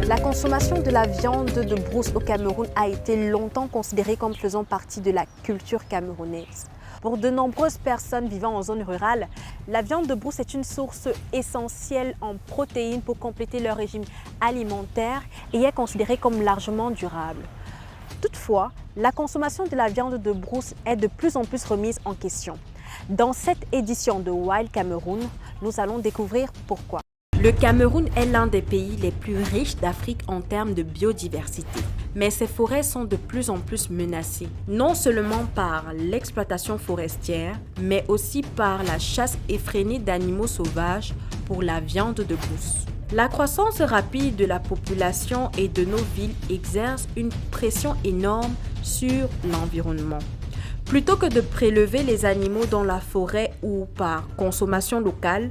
La consommation de la viande de brousse au Cameroun a été longtemps considérée comme faisant partie de la culture camerounaise. Pour de nombreuses personnes vivant en zone rurale, la viande de brousse est une source essentielle en protéines pour compléter leur régime alimentaire et est considérée comme largement durable. Toutefois, la consommation de la viande de brousse est de plus en plus remise en question. Dans cette édition de Wild Cameroun, nous allons découvrir pourquoi. Le Cameroun est l'un des pays les plus riches d'Afrique en termes de biodiversité. Mais ses forêts sont de plus en plus menacées, non seulement par l'exploitation forestière, mais aussi par la chasse effrénée d'animaux sauvages pour la viande de brousse. La croissance rapide de la population et de nos villes exerce une pression énorme sur l'environnement. Plutôt que de prélever les animaux dans la forêt ou par consommation locale,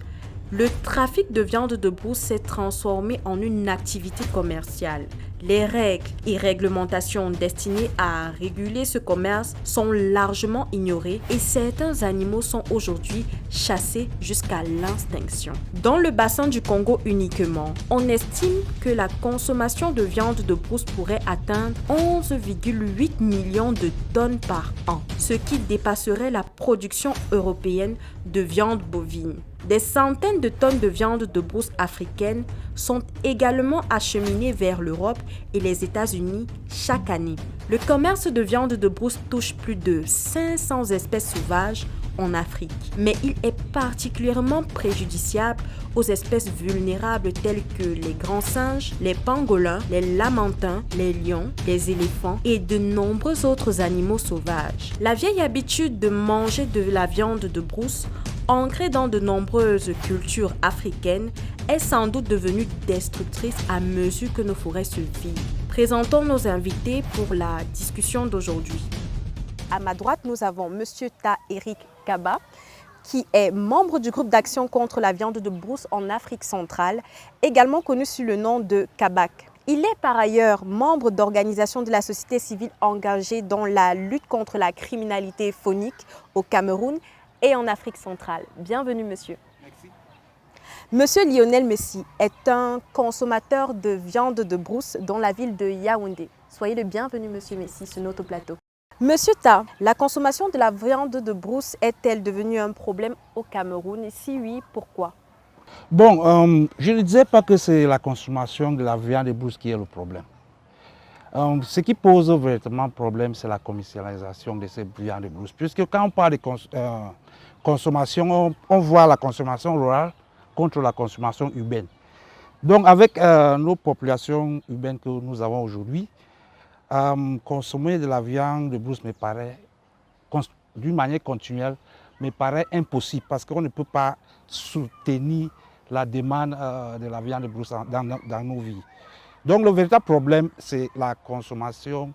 le trafic de viande de brousse s'est transformé en une activité commerciale. Les règles et réglementations destinées à réguler ce commerce sont largement ignorées et certains animaux sont aujourd'hui chassés jusqu'à l'extinction. Dans le bassin du Congo uniquement, on estime que la consommation de viande de brousse pourrait atteindre 11,8 millions de tonnes par an, ce qui dépasserait la production européenne de viande bovine. Des centaines de tonnes de viande de brousse africaine sont également acheminées vers l'Europe et les États-Unis chaque année. Le commerce de viande de brousse touche plus de 500 espèces sauvages en Afrique, mais il est particulièrement préjudiciable aux espèces vulnérables telles que les grands singes, les pangolins, les lamantins, les lions, les éléphants et de nombreux autres animaux sauvages. La vieille habitude de manger de la viande de brousse, ancrée dans de nombreuses cultures africaines, est sans doute devenue destructrice à mesure que nos forêts se vident. Présentons nos invités pour la discussion d'aujourd'hui. À ma droite, nous avons M. Ta Eric Kaba, qui est membre du groupe d'action contre la viande de brousse en Afrique centrale, également connu sous le nom de Kabak. Il est par ailleurs membre d'organisations de la société civile engagée dans la lutte contre la criminalité faunique au Cameroun et en Afrique centrale. Bienvenue, monsieur. Merci. Monsieur Lionel Messi est un consommateur de viande de brousse dans la ville de Yaoundé. Soyez le bienvenu, monsieur Messi, sur notre plateau. Monsieur Ta, la consommation de la viande de brousse est-elle devenue un problème au Cameroun? Et si oui, pourquoi? Bon, je ne disais pas que c'est la consommation de la viande de brousse qui est le problème. Ce qui pose véritablement problème, c'est la commercialisation de ces viandes de brousse. Puisque quand on parle de consommation, on voit la consommation rurale contre la consommation urbaine. Donc avec nos populations urbaines que nous avons aujourd'hui, consommer de la viande de brousse me paraît, d'une manière continuelle, me paraît impossible parce qu'on ne peut pas soutenir la demande de la viande de brousse dans nos vies. Donc le véritable problème, c'est la consommation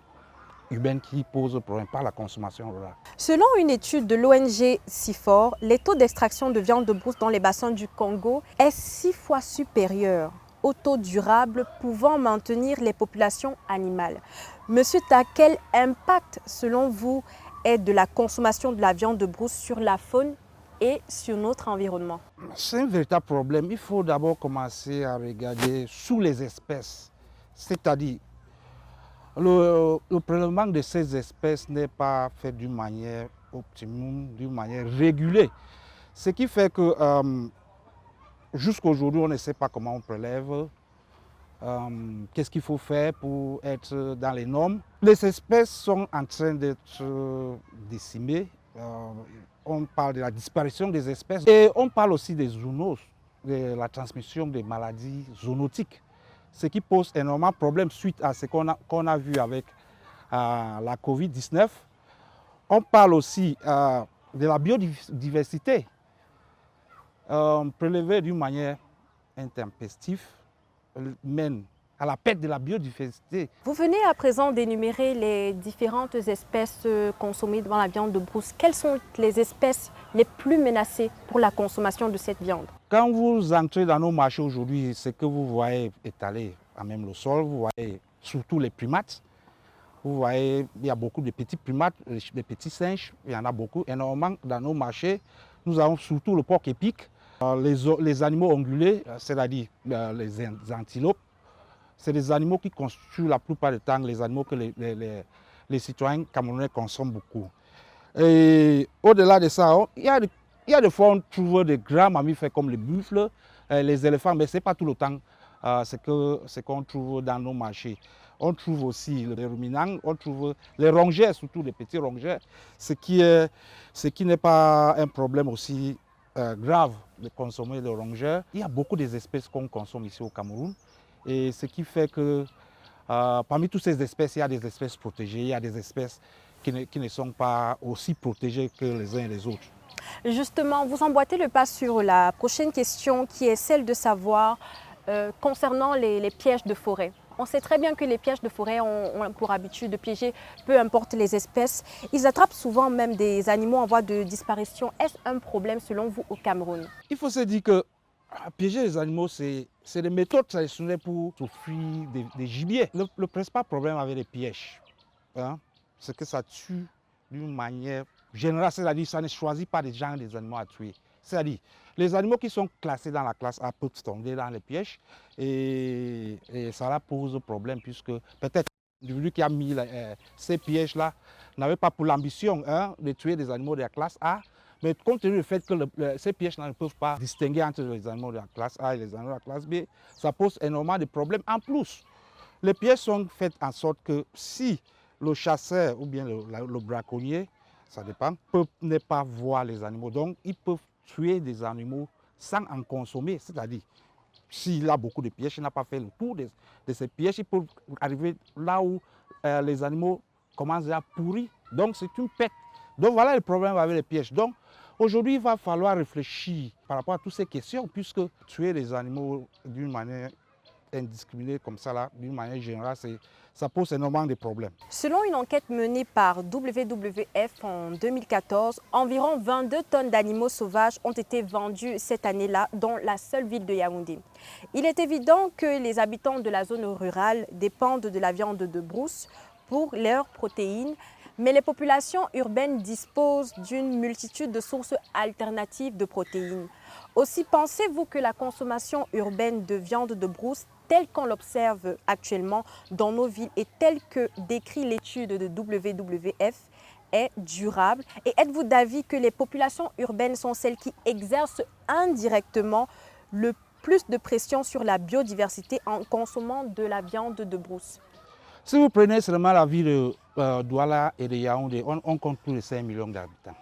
urbaine qui pose le problème, pas la consommation rurale. Selon une étude de l'ONG CIFOR, les taux d'extraction de viande de brousse dans les bassins du Congo est 6 fois supérieur au taux durable pouvant maintenir les populations animales. Monsieur Ta, quel impact, selon vous, est de la consommation de la viande de brousse sur la faune et sur notre environnement? C'est un véritable problème. Il faut d'abord commencer à regarder sous les espèces. C'est-à-dire, le prélèvement de ces espèces n'est pas fait d'une manière optimum, d'une manière régulée. Ce qui fait que jusqu'aujourd'hui, on ne sait pas comment on prélève, qu'est-ce qu'il faut faire pour être dans les normes. Les espèces sont en train d'être décimées. On parle de la disparition des espèces et on parle aussi des zoonoses, de la transmission des maladies zoonotiques, ce qui pose énormément de problèmes suite à ce qu'on a vu avec la Covid-19. On parle aussi de la biodiversité, prélevée d'une manière intempestive mène à la perte de la biodiversité. Vous venez à présent d'énumérer les différentes espèces consommées dans la viande de brousse. Quelles sont les espèces les plus menacées pour la consommation de cette viande? Quand vous entrez dans nos marchés aujourd'hui, ce que vous voyez étalé à même le sol, vous voyez surtout les primates. Vous voyez, il y a beaucoup de petits primates, des petits singes, il y en a beaucoup, énormément dans nos marchés. Nous avons surtout le porc épic, les animaux ongulés, c'est-à-dire les antilopes. C'est des animaux qui constituent la plupart du temps les animaux que les citoyens camerounais consomment beaucoup. Et au-delà de ça, il y a des fois on trouve des grands mammifères comme les buffles, les éléphants, mais ce n'est pas tout le temps ce qu'on trouve dans nos marchés. On trouve aussi les ruminants, on trouve les rongeurs, surtout les petits rongeurs, ce qui n'est pas un problème aussi grave de consommer des rongeurs. Il y a beaucoup d'espèces qu'on consomme ici au Cameroun, et ce qui fait que parmi toutes ces espèces, il y a des espèces protégées, il y a des espèces qui ne sont pas aussi protégées que les uns et les autres. Justement, vous emboîtez le pas sur la prochaine question qui est celle de savoir concernant les pièges de forêt. On sait très bien que les pièges de forêt ont pour habitude de piéger peu importe les espèces. Ils attrapent souvent même des animaux en voie de disparition. Est-ce un problème selon vous au Cameroun? Il faut se dire que piéger les animaux, c'est des méthodes traditionnelles pour s'offrir des gibiers. Le principal problème avec les pièges, hein, c'est que ça tue d'une manière générale, c'est-à-dire que ça ne choisit pas des gens des animaux à tuer. C'est-à-dire, les animaux qui sont classés dans la classe A peuvent tomber dans les pièges et ça leur pose problème puisque peut-être l'individu qui a mis ces pièges-là n'avait pas pour l'ambition de tuer des animaux de la classe A, mais compte tenu du fait que ces pièges-là ne peuvent pas distinguer entre les animaux de la classe A et les animaux de la classe B, ça pose énormément de problèmes. En plus, les pièges sont faits en sorte que si le chasseur ou bien le braconnier, ça dépend, peut ne pas voir les animaux, donc ils peuvent tuer des animaux sans en consommer, c'est-à-dire s'il a beaucoup de pièges, il n'a pas fait le tour de ces pièges, il peut arriver là où les animaux commencent à pourrir, donc c'est une perte. Donc voilà le problème avec les pièges. Donc aujourd'hui, il va falloir réfléchir par rapport à toutes ces questions, puisque tuer les animaux d'une manière indiscriminée comme ça, là, d'une manière générale, ça pose énormément de problèmes. Selon une enquête menée par WWF en 2014, environ 22 tonnes d'animaux sauvages ont été vendus cette année-là dans la seule ville de Yaoundé. Il est évident que les habitants de la zone rurale dépendent de la viande de brousse pour leurs protéines, mais les populations urbaines disposent d'une multitude de sources alternatives de protéines. Aussi, pensez-vous que la consommation urbaine de viande de brousse, telle qu'on l'observe actuellement dans nos villes et telle que décrit l'étude de WWF, est durable? Et êtes-vous d'avis que les populations urbaines sont celles qui exercent indirectement le plus de pression sur la biodiversité en consommant de la viande de brousse? Si vous prenez seulement la ville de Douala et de Yaoundé, on compte plus de 5 millions d'habitants.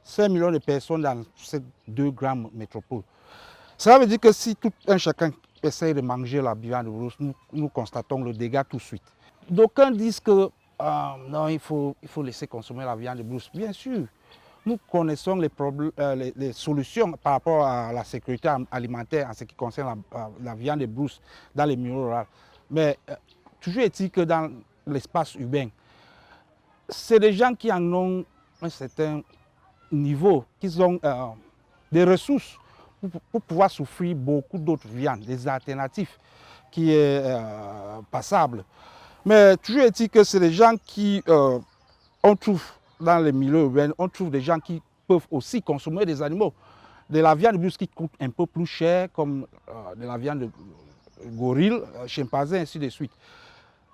5 millions de personnes dans ces deux grandes métropoles. Ça veut dire que si tout un chacun essaye de manger la viande de brousse, nous constatons le dégât tout de suite. D'aucuns disent que non, il faut laisser consommer la viande de brousse. Bien sûr, nous connaissons les solutions par rapport à la sécurité alimentaire en ce qui concerne la viande de brousse dans les milieux ruraux. Mais toujours est-il que dans l'espace urbain, c'est des gens qui en ont un certain niveau, qui ont des ressources pour pouvoir souffrir beaucoup d'autres viandes, des alternatives qui est passable. Mais toujours est-il que c'est des gens qui, on trouve dans les milieux urbains, on trouve des gens qui peuvent aussi consommer des animaux, de la viande de brousse qui coûte un peu plus cher, comme de la viande de gorille, chimpanzé, ainsi de suite.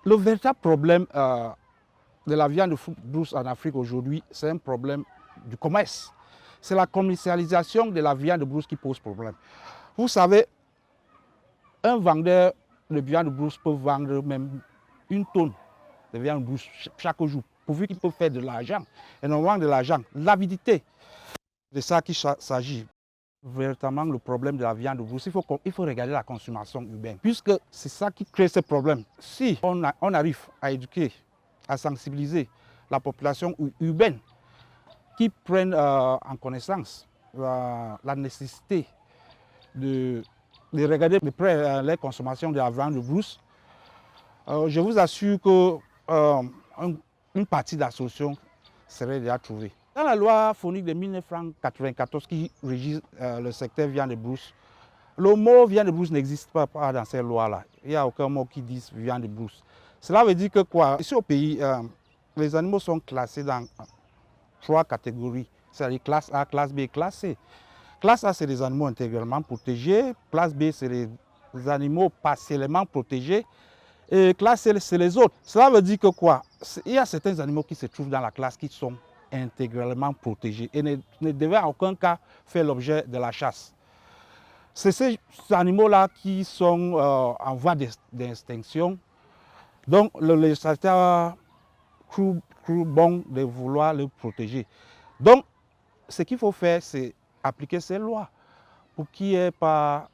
Le véritable problème de la viande de brousse en Afrique aujourd'hui, c'est un problème du commerce. C'est la commercialisation de la viande de brousse qui pose problème. Vous savez, un vendeur de viande de brousse peut vendre même 1 tonne de viande de brousse chaque jour, pourvu qu'il peut faire de l'argent, énormément de l'argent, l'avidité. C'est de ça qu'il s'agit. Véritablement, le problème de la viande de brousse, il faut regarder la consommation urbaine, puisque c'est ça qui crée ce problème. Si on arrive à éduquer, à sensibiliser la population urbaine, qui prennent en connaissance la nécessité de de regarder de près les consommations de la viande de brousse, je vous assure que une partie de la solution serait déjà trouvée. Dans la loi phonique de 1994 qui régit le secteur viande de brousse, le mot viande de brousse n'existe pas dans ces lois-là. Il n'y a aucun mot qui dise viande de brousse. Cela veut dire que quoi? Ici au pays, les animaux sont classés dans 3 catégories, c'est-à-dire classe A, classe B, classe C. Classe A, c'est les animaux intégralement protégés. Classe B, c'est les animaux partiellement protégés. Et classe C, c'est les autres. Cela veut dire que quoi? Il y a certains animaux qui se trouvent dans la classe qui sont intégralement protégés et ne devaient en aucun cas faire l'objet de la chasse. C'est ces animaux-là qui sont en voie d'extinction. Donc, le législateur a cru bon de vouloir le protéger. Donc, ce qu'il faut faire, c'est appliquer ces lois pour qu'il n'y ait pas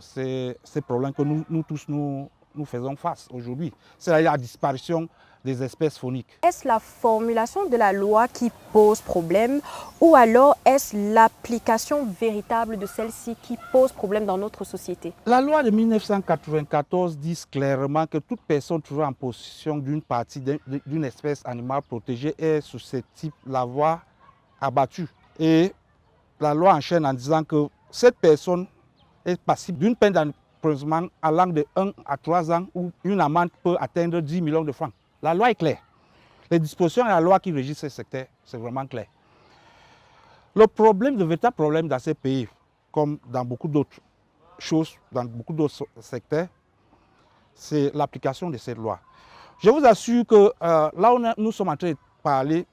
ces problèmes que nous tous nous faisons face aujourd'hui. C'est la disparition des espèces fauniques. Est-ce la formulation de la loi qui pose problème ou alors est-ce l'application véritable de celle-ci qui pose problème dans notre société? La loi de 1994 dit clairement que toute personne trouvée en possession d'une partie d'une espèce animale protégée est susceptible de l'avoir abattue. Et la loi enchaîne en disant que cette personne est passible d'une peine d'emprisonnement allant de 1 à 3 ans où une amende peut atteindre 10 millions de francs. La loi est claire. Les dispositions de la loi qui régissent ce secteur, c'est vraiment clair. Le véritable problème dans ces pays, comme dans beaucoup d'autres choses, dans beaucoup d'autres secteurs, c'est l'application de cette loi. Je vous assure que là où nous sommes en train de parler,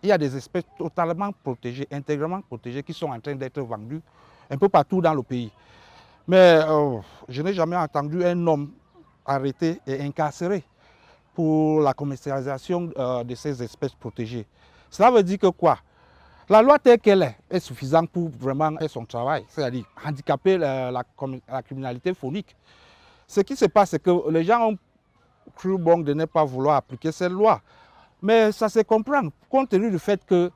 il y a des espèces totalement protégées, intégralement protégées, qui sont en train d'être vendues un peu partout dans le pays. Mais je n'ai jamais entendu un homme arrêté et incarcéré pour la commercialisation de ces espèces protégées. Cela veut dire que quoi? La loi telle qu'elle est suffisante pour vraiment faire son travail, c'est-à-dire handicaper la criminalité faunique. Ce qui se passe, c'est que les gens ont cru bon de ne pas vouloir appliquer cette loi. Mais ça se comprend, compte tenu du fait que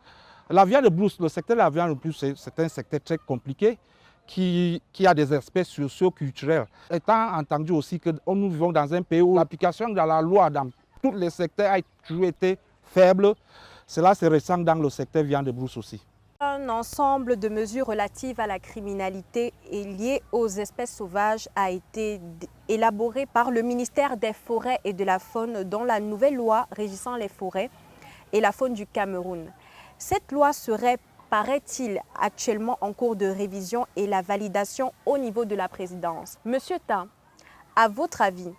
la viande de brousse, le secteur de la viande de brousse, c'est un secteur très compliqué qui a des aspects socio-culturels. Étant entendu aussi que nous vivons dans un pays où l'application de la loi dans tous les secteurs a toujours été faible, cela se ressent dans le secteur viande de brousse aussi. Un ensemble de mesures relatives à la criminalité et liées aux espèces sauvages a été élaboré par le ministère des Forêts et de la Faune dans la nouvelle loi régissant les forêts et la faune du Cameroun. Cette loi serait, paraît-il, actuellement en cours de révision et la validation au niveau de la présidence. Monsieur Ta, à votre avis,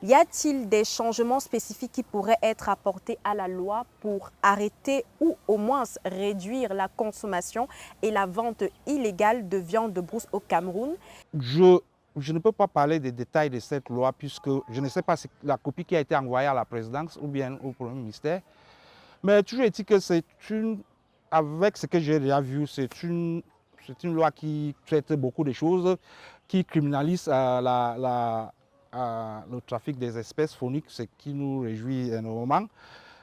y a-t-il des changements spécifiques qui pourraient être apportés à la loi pour arrêter ou au moins réduire la consommation et la vente illégale de viande de brousse au Cameroun? Je ne peux pas parler des détails de cette loi puisque je ne sais pas si la copie qui a été envoyée à la présidence ou bien au Premier ministère. Mais toujours est-il que avec ce que j'ai déjà vu, c'est une loi qui traite beaucoup de choses, qui criminalise le trafic des espèces fauniques, ce qui nous réjouit énormément.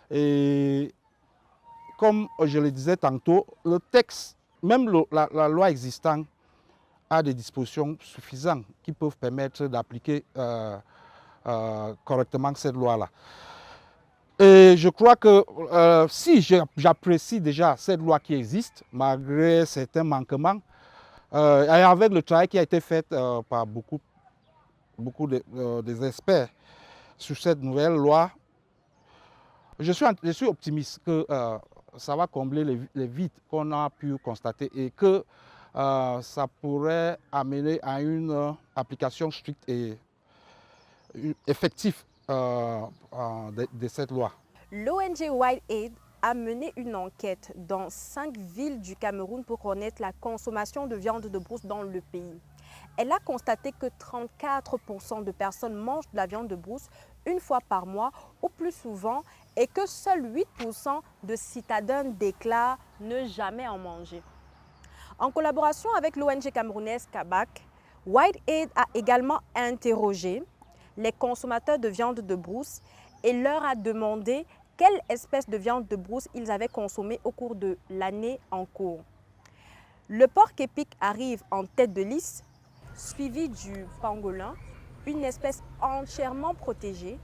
Et comme je le disais tantôt, le texte, même la loi existante, a des dispositions suffisantes qui peuvent permettre d'appliquer correctement cette loi-là. Et je crois que si j'apprécie déjà cette loi qui existe, malgré certains manquements, et avec le travail qui a été fait par beaucoup des experts sur cette nouvelle loi, je suis optimiste que ça va combler les vides qu'on a pu constater et que ça pourrait amener à une application stricte et effective de cette loi. L'ONG Wild Aid a mené une enquête dans 5 villes du Cameroun pour connaître la consommation de viande de brousse dans le pays. Elle a constaté que 34% de personnes mangent de la viande de brousse une fois par mois ou plus souvent et que seuls 8% de citadins déclarent ne jamais en manger. En collaboration avec l'ONG camerounaise Kabak, Wild Aid a également interrogé les consommateurs de viande de brousse et leur a demandé quelle espèce de viande de brousse ils avaient consommé au cours de l'année en cours. Le porc épic arrive en tête de liste, suivi du pangolin, une espèce entièrement protégée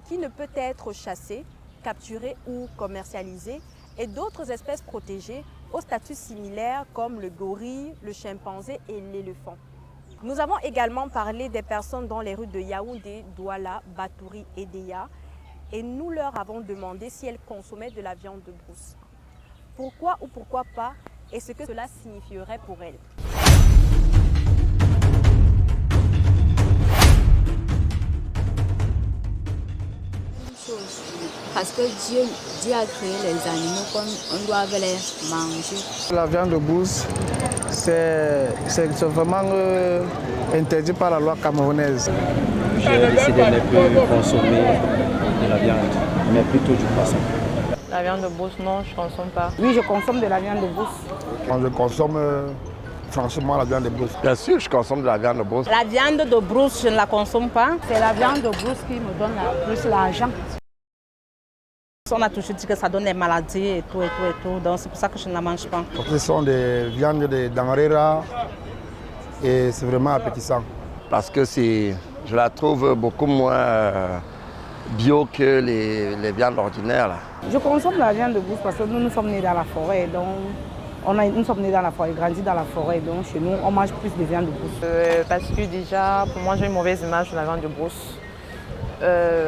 qui ne peut être chassée, capturée ou commercialisée, et d'autres espèces protégées au statut similaire comme le gorille, le chimpanzé et l'éléphant. Nous avons également parlé des personnes dans les rues de Yaoundé, Douala, Batouri et Deya, et nous leur avons demandé si elles consommaient de la viande de brousse. Pourquoi ou pourquoi pas, et ce que cela signifierait pour elles. Parce que Dieu a créé les animaux comme on doit les manger. La viande de brousse, c'est vraiment interdit par la loi camerounaise. J'ai décidé de ne plus consommer de la viande, mais plutôt du poisson. La viande de brousse, non, je ne consomme pas. Oui, je consomme de la viande de brousse. Quand je consomme franchement la viande de brousse. Bien sûr, je consomme de la viande de brousse. La viande de brousse, je ne la consomme pas. C'est la viande de brousse qui me donne plus l'argent. On a toujours dit que ça donne des maladies et tout. Donc c'est pour ça que je ne la mange pas. Ce sont des viandes de denrées rares et c'est vraiment appétissant. Parce que je la trouve beaucoup moins bio que les viandes ordinaires. Là. Je consomme la viande de brousse parce que nous sommes nés dans la forêt. Donc nous sommes nés dans la forêt, grandis dans la forêt. Donc chez nous, on mange plus de viande de brousse. Parce que déjà, pour moi, j'ai une mauvaise image de la viande de brousse.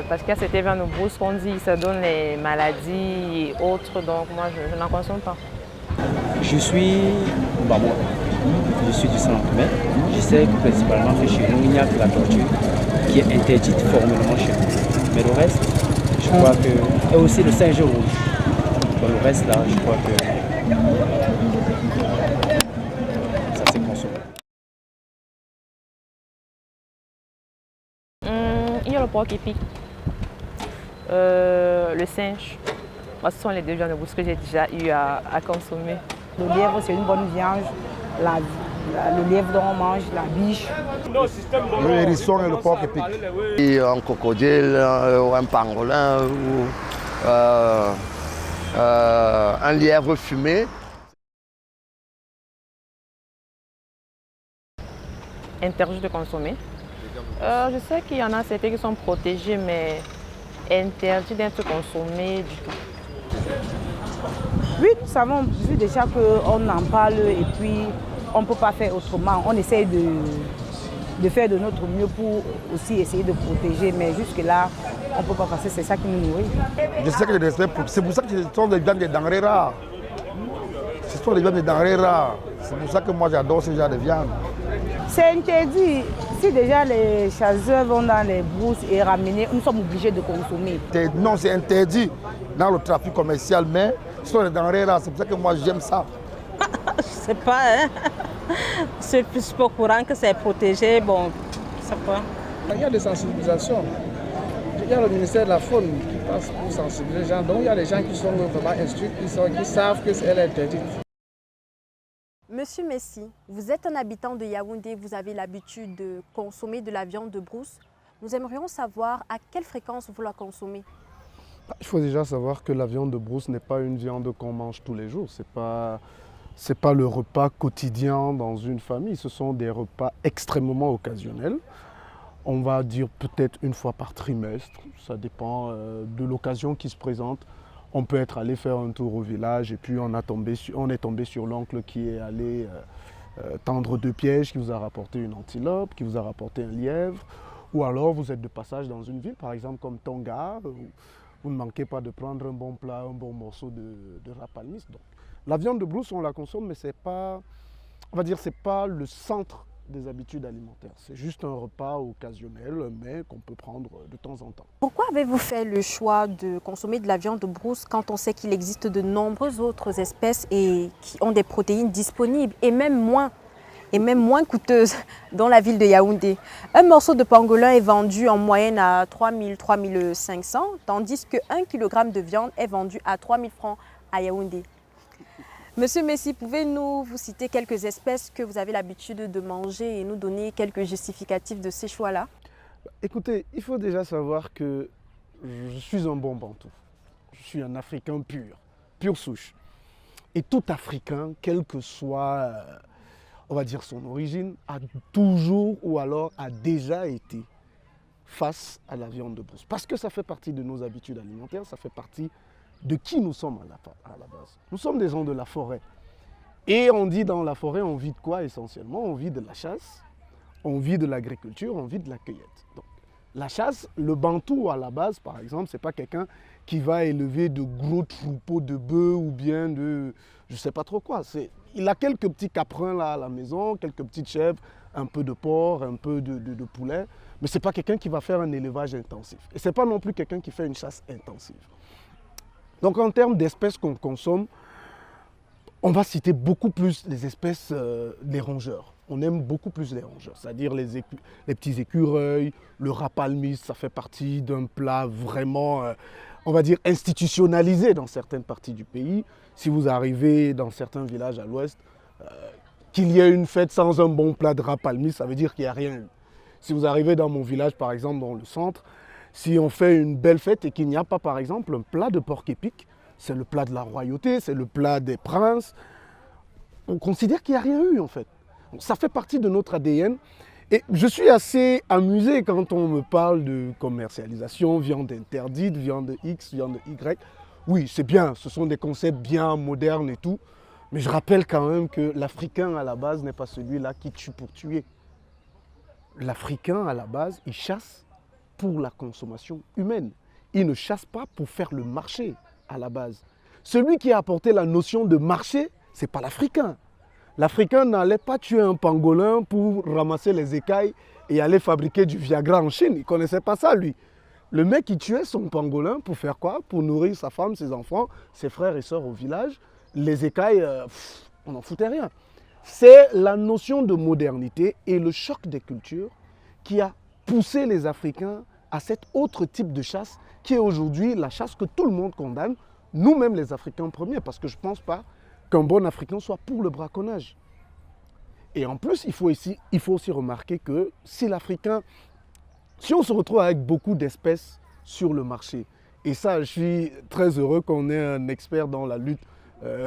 Parce qu'il y a cette viande de brousse qu'on dit que ça donne les maladies et autres. Donc moi, je n'en consomme pas. Je suis Bamou, je suis du centre, mais je sais que principalement que chez nous, il n'y a que la tortue qui est interdite formellement chez nous. Mais le reste, je crois que... Et aussi le singe rouge. Dans le reste, là, je crois que ça s'est consommé. Il y a le porc épic, le singe. Ce sont les deux viandes de brousse que j'ai déjà eu à consommer. Le lièvre, c'est une bonne viande. Le lièvre dont on mange, la biche. Le hérisson et le porc épic. Et un crocodile ou un pangolin ou un lièvre fumé. Interdit de consommer. Je sais qu'il y en a certains qui sont protégés, mais interdits d'être consommés du tout. Oui, nous avons vu déjà qu'on en parle et puis on ne peut pas faire autrement. On essaye de faire de notre mieux pour aussi essayer de protéger, mais jusque-là, on ne peut pas passer, c'est ça qui nous nourrit. Je sais que c'est pour ça que ce sont des viandes de denrées rares. Ce sont des viandes de denrées rares. C'est pour ça que moi j'adore ce genre de viande. C'est interdit. Si déjà les chasseurs vont dans les brousses et ramener, nous sommes obligés de consommer. Non, c'est interdit dans le trafic commercial, mais ce sont des denrées rares. C'est pour ça que moi j'aime ça. Je sais pas, hein. C'est plus pas courant que c'est protégé. Bon, je sais pas. Il y a des sensibilisations. Il y a le ministère de la Faune qui passe pour sensibiliser les gens. Donc il y a des gens qui sont vraiment instruits, qui savent qu'elle est interdite. Monsieur Messi, vous êtes un habitant de Yaoundé, vous avez l'habitude de consommer de la viande de brousse. Nous aimerions savoir à quelle fréquence vous la consommez. Il faut déjà savoir que la viande de brousse n'est pas une viande qu'on mange tous les jours. C'est pas le repas quotidien dans une famille. Ce sont des repas extrêmement occasionnels. On va dire peut-être une fois par trimestre. Ça dépend de l'occasion qui se présente. On peut être allé faire un tour au village et puis on est tombé sur l'oncle qui est allé tendre 2 pièges, qui vous a rapporté une antilope, qui vous a rapporté un lièvre. Ou alors vous êtes de passage dans une ville, par exemple comme Tonga, où vous ne manquez pas de prendre un bon plat, un bon morceau de rapalmis. Donc, la viande de brousse, on la consomme, mais c'est pas le centre des habitudes alimentaires. C'est juste un repas occasionnel, mais qu'on peut prendre de temps en temps. Pourquoi avez-vous fait le choix de consommer de la viande de brousse quand on sait qu'il existe de nombreuses autres espèces et qui ont des protéines disponibles et même moins coûteuses dans la ville de Yaoundé? Un morceau de pangolin est vendu en moyenne à 3 000, 3 500, tandis qu'un kilogramme de viande est vendu à 3 000 francs à Yaoundé. Monsieur Messi, pouvez-vous vous citer quelques espèces que vous avez l'habitude de manger et nous donner quelques justificatifs de ces choix-là? Écoutez, il faut déjà savoir que je suis un bon bantou. Je suis un Africain pur souche. Et tout Africain, quelle que soit on va dire son origine, a toujours ou alors a déjà été face à la viande de brousse. Parce que ça fait partie de nos habitudes alimentaires, ça fait partie de qui nous sommes à la base. Nous sommes des gens de la forêt. Et on dit dans la forêt, on vit de quoi essentiellement? On vit de la chasse, on vit de l'agriculture, on vit de la cueillette. Donc, la chasse, le bantou à la base, par exemple, ce n'est pas quelqu'un qui va élever de gros troupeaux de bœufs ou bien de je ne sais pas trop quoi. Il a quelques petits caprins là à la maison, quelques petites chèvres, un peu de porc, un peu de poulet, mais ce n'est pas quelqu'un qui va faire un élevage intensif. Et ce n'est pas non plus quelqu'un qui fait une chasse intensive. Donc en termes d'espèces qu'on consomme, on va citer beaucoup plus les espèces des rongeurs. On aime beaucoup plus les rongeurs, c'est-à-dire les petits écureuils, le rapalmis, ça fait partie d'un plat vraiment, on va dire, institutionnalisé dans certaines parties du pays. Si vous arrivez dans certains villages à l'ouest, qu'il y ait une fête sans un bon plat de rapalmis, ça veut dire qu'il n'y a rien eu. Si vous arrivez dans mon village, par exemple, dans le centre, si on fait une belle fête et qu'il n'y a pas, par exemple, un plat de porc épic, c'est le plat de la royauté, c'est le plat des princes, on considère qu'il n'y a rien eu, en fait. Ça fait partie de notre ADN. Et je suis assez amusé quand on me parle de commercialisation, viande interdite, viande X, viande Y. Oui, c'est bien, ce sont des concepts bien modernes et tout. Mais je rappelle quand même que l'Africain, à la base, n'est pas celui-là qui tue pour tuer. L'Africain, à la base, il chasse pour la consommation humaine. Il ne chasse pas pour faire le marché, à la base. Celui qui a apporté la notion de marché, ce n'est pas l'Africain. L'Africain n'allait pas tuer un pangolin pour ramasser les écailles et aller fabriquer du Viagra en Chine. Il ne connaissait pas ça, lui. Le mec, il tuait son pangolin pour faire quoi? Pour nourrir sa femme, ses enfants, ses frères et sœurs au village. Les écailles, on n'en foutait rien. C'est la notion de modernité et le choc des cultures qui a poussé les Africains à cet autre type de chasse qui est aujourd'hui la chasse que tout le monde condamne, nous-mêmes les Africains premiers, parce que je ne pense pas qu'un bon Africain soit pour le braconnage. Et en plus, il faut aussi remarquer que si on se retrouve avec beaucoup d'espèces sur le marché, et ça, je suis très heureux qu'on ait un expert dans la lutte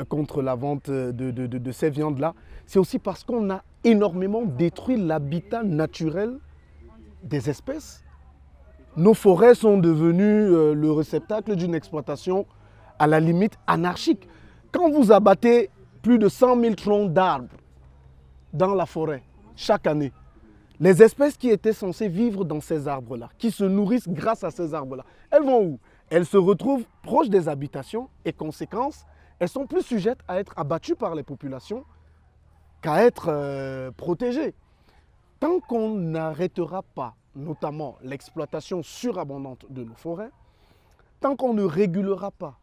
contre la vente de ces viandes-là, c'est aussi parce qu'on a énormément détruit l'habitat naturel des espèces. Nos forêts sont devenues le réceptacle d'une exploitation à la limite anarchique. Quand vous abattez plus de 100 000 troncs d'arbres dans la forêt chaque année, les espèces qui étaient censées vivre dans ces arbres-là, qui se nourrissent grâce à ces arbres-là, elles vont où? Elles se retrouvent proches des habitations et conséquence, elles sont plus sujettes à être abattues par les populations qu'à être protégées. Tant qu'on n'arrêtera pas, notamment l'exploitation surabondante de nos forêts, tant qu'on ne régulera pas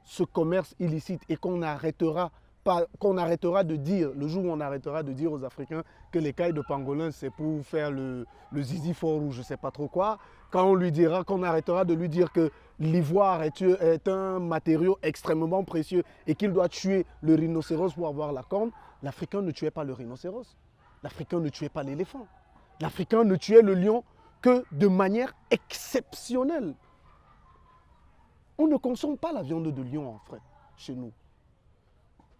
ce commerce illicite et qu'on arrêtera de dire, le jour où on arrêtera de dire aux Africains que l'écaille de pangolin c'est pour faire le zizi fort ou je ne sais pas trop quoi, quand on lui dira, qu'on arrêtera de lui dire que l'ivoire est un matériau extrêmement précieux et qu'il doit tuer le rhinocéros pour avoir la corne, l'Africain ne tuait pas le rhinocéros, l'Africain ne tuait pas l'éléphant, l'Africain ne tuait le lion que de manière exceptionnelle. On ne consomme pas la viande de lion en fait, chez nous.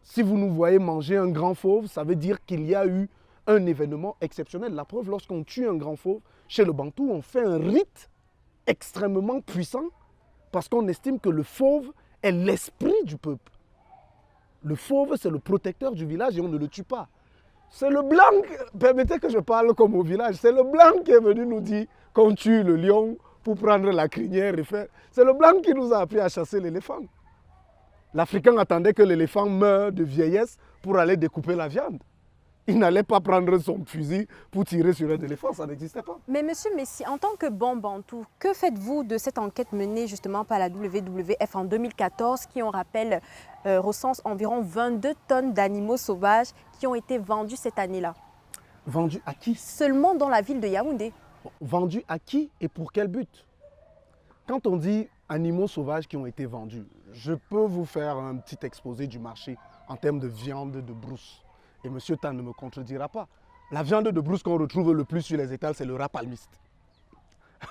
Si vous nous voyez manger un grand fauve, ça veut dire qu'il y a eu un événement exceptionnel. La preuve, lorsqu'on tue un grand fauve, chez le Bantou, on fait un rite extrêmement puissant parce qu'on estime que le fauve est l'esprit du peuple. Le fauve, c'est le protecteur du village et on ne le tue pas. C'est le blanc, permettez que je parle comme au village, c'est le blanc qui est venu nous dire qu'on tue le lion pour prendre la crinière et faire... C'est le blanc qui nous a appris à chasser l'éléphant. L'Africain attendait que l'éléphant meure de vieillesse pour aller découper la viande. Il n'allait pas prendre son fusil pour tirer sur un éléphant, ça n'existait pas. Mais monsieur Messi, en tant que bon Bantou, que faites-vous de cette enquête menée justement par la WWF en 2014 qui, on rappelle, recense environ 22 tonnes d'animaux sauvages qui ont été vendus cette année-là? Vendus à qui? Seulement dans la ville de Yaoundé. Vendus à qui et pour quel but? Quand on dit animaux sauvages qui ont été vendus, je peux vous faire un petit exposé du marché en termes de viande de brousse. Et M. Tan ne me contredira pas. La viande de brousse qu'on retrouve le plus sur les étals, c'est le rat palmiste.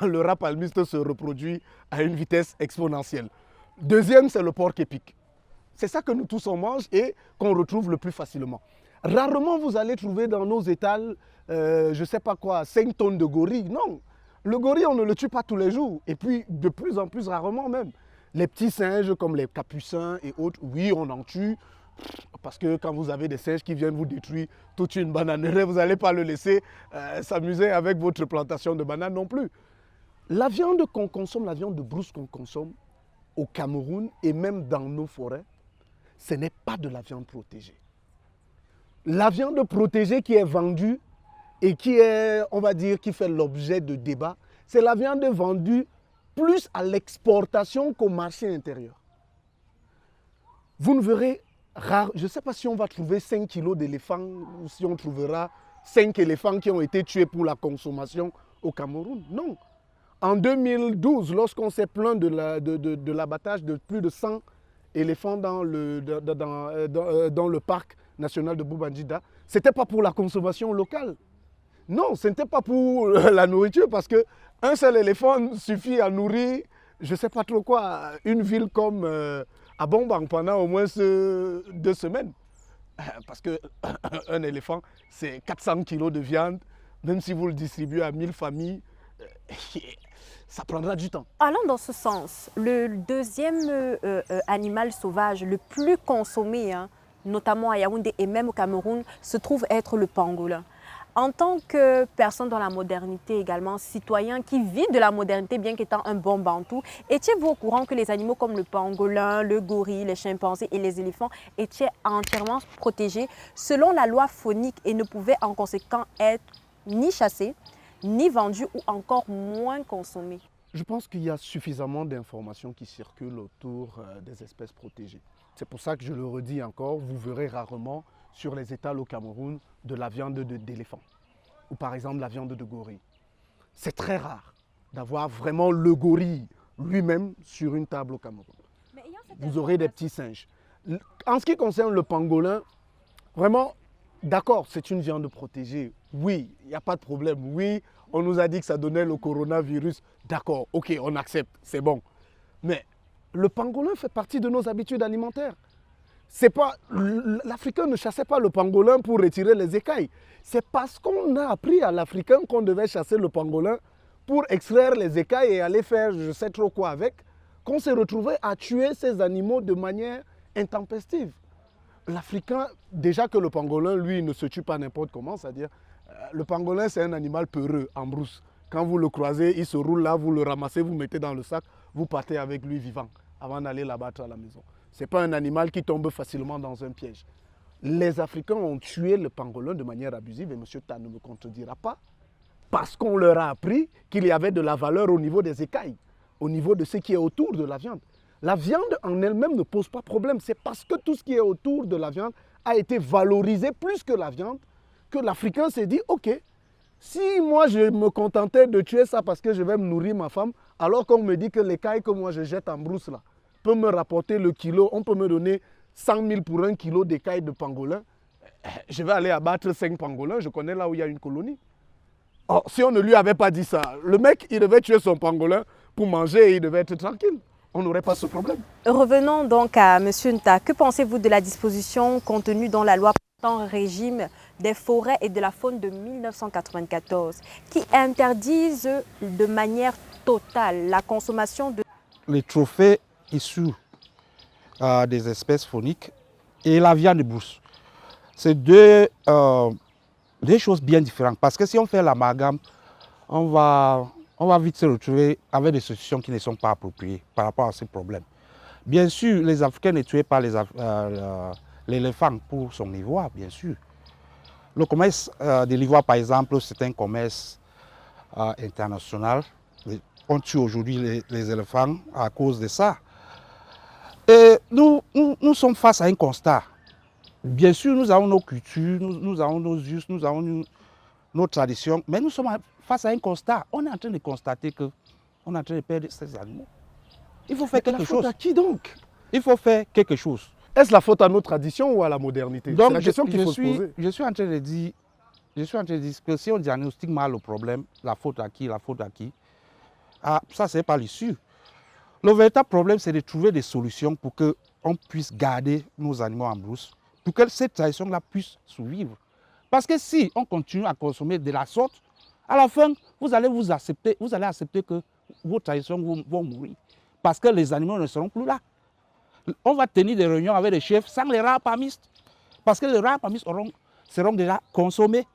Le rat palmiste se reproduit à une vitesse exponentielle. Deuxième, c'est le porc épic. C'est ça que nous tous on mange et qu'on retrouve le plus facilement. Rarement vous allez trouver dans nos étals, je ne sais pas quoi, 5 tonnes de gorilles. Non, le gorille, on ne le tue pas tous les jours. Et puis, de plus en plus rarement même. Les petits singes comme les capucins et autres, oui, on en tue. Parce que quand vous avez des singes qui viennent vous détruire toute une bananeraie, vous n'allez pas le laisser s'amuser avec votre plantation de bananes non plus. La viande qu'on consomme, la viande de brousse qu'on consomme au Cameroun et même dans nos forêts, ce n'est pas de la viande protégée. La viande protégée qui est vendue et qui est, on va dire, qui fait l'objet de débats, c'est la viande vendue plus à l'exportation qu'au marché intérieur. Vous ne verrez rare, je ne sais pas si on va trouver 5 kilos d'éléphants ou si on trouvera 5 éléphants qui ont été tués pour la consommation au Cameroun. Non. En 2012, lorsqu'on s'est plaint de l'abattage de plus de 100 éléphants dans le parc national de Boubanjida, ce n'était pas pour la consommation locale. Non, ce n'était pas pour la nourriture parce qu'un seul éléphant suffit à nourrir, je ne sais pas trop quoi, une ville comme à Bombang pendant au moins 2 semaines. Parce qu'un éléphant, c'est 400 kilos de viande, même si vous le distribuez à 1000 familles, ça prendra du temps. Allant dans ce sens, le deuxième animal sauvage le plus consommé, notamment à Yaoundé et même au Cameroun, se trouve être le pangolin. En tant que personne dans la modernité également, citoyen qui vit de la modernité bien qu'étant un bon bantou, étiez-vous au courant que les animaux comme le pangolin, le gorille, les chimpanzés et les éléphants étaient entièrement protégés selon la loi faunique et ne pouvaient en conséquence être ni chassés, ni vendus ou encore moins consommés? Je pense qu'il y a suffisamment d'informations qui circulent autour des espèces protégées. C'est pour ça que je le redis encore, vous verrez rarement sur les étals au Cameroun de la viande d'éléphant ou par exemple la viande de gorille. C'est très rare d'avoir vraiment le gorille lui-même sur une table au Cameroun. Vous aurez des petits singes. En ce qui concerne le pangolin, vraiment, d'accord, c'est une viande protégée. Oui, il n'y a pas de problème. Oui, on nous a dit que ça donnait le coronavirus. D'accord, ok, on accepte, c'est bon. Mais le pangolin fait partie de nos habitudes alimentaires. L'Africain ne chassait pas le pangolin pour retirer les écailles. C'est parce qu'on a appris à l'Africain qu'on devait chasser le pangolin pour extraire les écailles et aller faire je ne sais trop quoi avec, qu'on s'est retrouvé à tuer ces animaux de manière intempestive. L'Africain, déjà que le pangolin, lui, ne se tue pas n'importe comment, c'est-à-dire le pangolin, c'est un animal peureux en brousse. Quand vous le croisez, il se roule là, vous le ramassez, vous mettez dans le sac, vous partez avec lui vivant avant d'aller l'abattre à la maison. Ce n'est pas un animal qui tombe facilement dans un piège. Les Africains ont tué le pangolin de manière abusive et M. Ta ne me contredira pas parce qu'on leur a appris qu'il y avait de la valeur au niveau des écailles, au niveau de ce qui est autour de la viande. La viande en elle-même ne pose pas problème. C'est parce que tout ce qui est autour de la viande a été valorisé plus que la viande que l'Africain s'est dit, ok, si moi je me contentais de tuer ça parce que je vais me nourrir ma femme, alors qu'on me dit que l'écaille que moi je jette en brousse là peut me rapporter le kilo, on peut me donner 100 000 pour 1 kilo d'écailles de pangolin, je vais aller abattre 5 pangolins, je connais là où il y a une colonie. Or, si on ne lui avait pas dit ça, le mec, il devait tuer son pangolin pour manger et il devait être tranquille. On n'aurait pas ce problème. Revenons donc à M. Nta. Que pensez-vous de la disposition contenue dans la loi portant régime des forêts et de la faune de 1994 qui interdisent de manière totale la consommation de... Les trophées issus des espèces fauniques et la viande de brousse. C'est deux choses bien différentes. Parce que si on fait l'amalgame, on va vite se retrouver avec des solutions qui ne sont pas appropriées par rapport à ces problèmes. Bien sûr, les Africains ne tuaient pas l'éléphant pour son ivoire, bien sûr. Le commerce de l'ivoire, par exemple, c'est un commerce international. On tue aujourd'hui les éléphants à cause de ça. Et nous sommes face à un constat. Bien sûr, nous avons nos cultures, nous avons nos us, nous avons nos traditions, mais nous sommes face à un constat. On est en train de constater qu'on est en train de perdre ces animaux. Il faut faire quelque chose. La faute à qui donc? Il faut faire quelque chose. Est-ce la faute à nos traditions ou à la modernité? C'est la question qu'il faut se poser. Je suis en train de dire que si on diagnostique mal le problème, la faute à qui, ça, ce n'est pas l'issue. Le véritable problème, c'est de trouver des solutions pour qu'on puisse garder nos animaux en brousse, pour que cette tradition-là puisse survivre. Parce que si on continue à consommer de la sorte, à la fin, vous allez accepter que vos traditions vont mourir. Parce que les animaux ne seront plus là. On va tenir des réunions avec les chefs sans les rapamistes. Parce que les rapamistes seront déjà consommés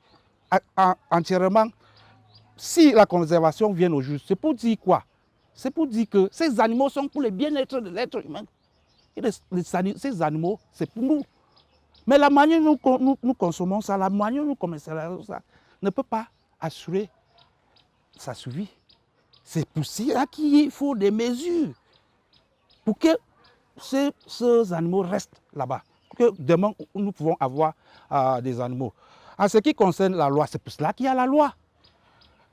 entièrement. Si la conservation vient au juste, c'est pour dire quoi? C'est pour dire que ces animaux sont pour le bien-être de l'être humain. Et ces animaux, c'est pour nous. Mais la manière dont nous consommons ça, la manière dont nous commercialisons ça, ne peut pas assurer sa survie. C'est pour ça qu'il faut des mesures pour que ces animaux restent là-bas. Que demain, nous pouvons avoir des animaux. En ce qui concerne la loi, c'est pour cela qu'il y a la loi.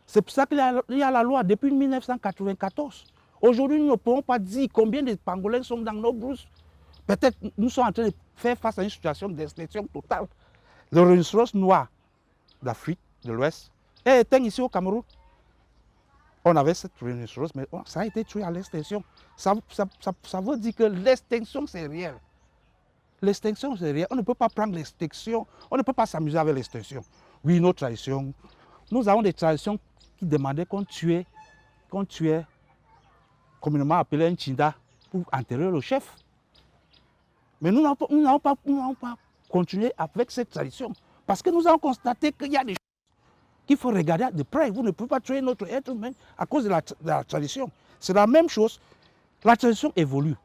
C'est pour ça qu'il y a la loi depuis 1994. Aujourd'hui, nous ne pouvons pas dire combien de pangolins sont dans nos brousses. Peut-être nous sommes en train de faire face à une situation d'extinction totale. Le rhinocéros noir d'Afrique de l'Ouest est éteint ici au Cameroun. On avait cette rhinocéros, mais ça a été tué à l'extinction. Ça veut dire que l'extinction, c'est réel. L'extinction, c'est réel. On ne peut pas prendre l'extinction, on ne peut pas s'amuser avec l'extinction. Oui, nos traditions, nous avons des traditions qui demandaient qu'on tuait communément appelé un chinda, pour enterrer le chef. Mais nous n'avons pas continué avec cette tradition. Parce que nous avons constaté qu'il y a des choses qu'il faut regarder de près. Vous ne pouvez pas tuer notre être humain à cause de la tradition. C'est la même chose. La tradition évolue.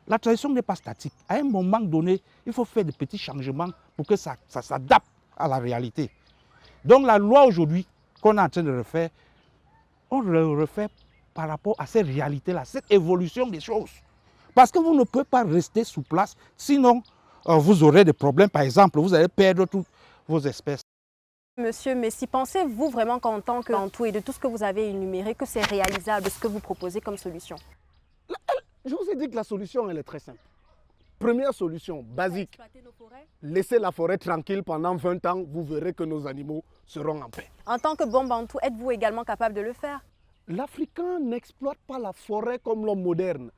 La tradition n'est pas statique. À un moment donné, il faut faire des petits changements pour que ça s'adapte à la réalité. Donc la loi aujourd'hui qu'on est en train de refaire, on le refait par rapport à cette réalité-là, cette évolution des choses. Parce que vous ne pouvez pas rester sous place, sinon vous aurez des problèmes. Par exemple, vous allez perdre toutes vos espèces. Monsieur Messi, pensez-vous vraiment qu'en tant que Bantou et de tout ce que vous avez énuméré, que c'est réalisable ce que vous proposez comme solution? Je vous ai dit que la solution, elle est très simple. Première solution, basique. Laissez la forêt tranquille pendant 20 ans, vous verrez que nos animaux seront en paix. En tant que bon Bantou, êtes-vous également capable de le faire? L'Africain n'exploite pas la forêt comme l'homme moderne.